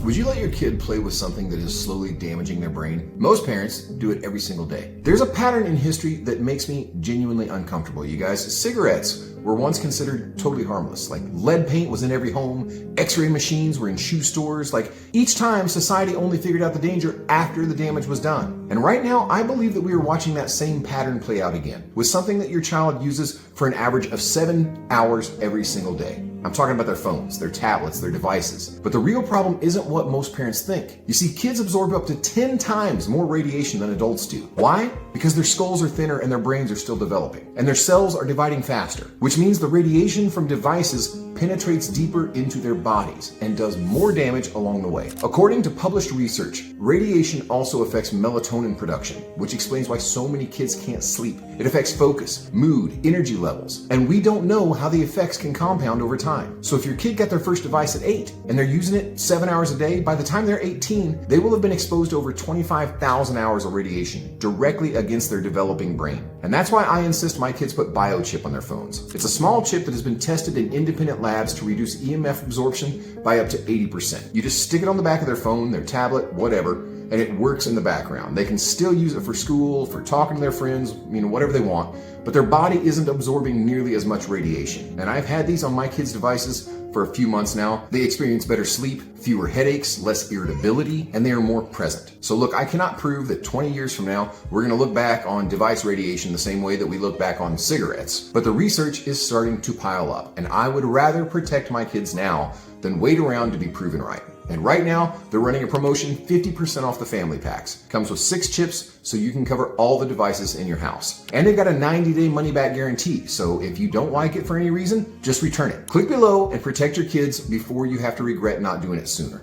Would you let your kid play with something that is slowly damaging their brain? Most parents do it every single day. There's a pattern in history that makes me genuinely uncomfortable, you guys. Cigarettes were once considered totally harmless. Like lead paint was in every home, x-ray machines were in shoe stores. Like each time society only figured out the danger after the damage was done. And right now, I believe that we are watching that same pattern play out again with something that your child uses for an average of 7 hours every single day. I'm talking about their phones, their tablets, their devices. But the real problem isn't what most parents think. You see, kids absorb up to 10 times more radiation than adults do. Why? Because their skulls are thinner and their brains are still developing. And their cells are dividing faster, which means the radiation from devices penetrates deeper into their bodies and does more damage along the way. According to published research, radiation also affects melatonin production, which explains why so many kids can't sleep. It affects focus, mood, energy levels, and we don't know how the effects can compound over time. So if your kid got their first device at 8 and they're using it 7 hours a day, by the time they're 18, they will have been exposed to over 25,000 hours of radiation directly against their developing brain. And that's why I insist my kids put biochip on their phones. It's a small chip that has been tested in independent labs to reduce EMF absorption by up to 80%. You just stick it on the back of their phone, their tablet, whatever, and it works in the background. They can still use it for school, for talking to their friends, whatever they want, but their body isn't absorbing nearly as much radiation. And I've had these on my kids' devices for a few months now. They experience better sleep, fewer headaches, less irritability, and they are more present. So look, I cannot prove that 20 years from now, we're gonna look back on device radiation the same way that we look back on cigarettes. But the research is starting to pile up, and I would rather protect my kids now than wait around to be proven right. And right now, they're running a promotion 50% off the family packs. Comes with 6 chips, so you can cover all the devices in your house. And they've got a 90-day money-back guarantee, so if you don't like it for any reason, just return it. Click below and protect your kids before you have to regret not doing it sooner.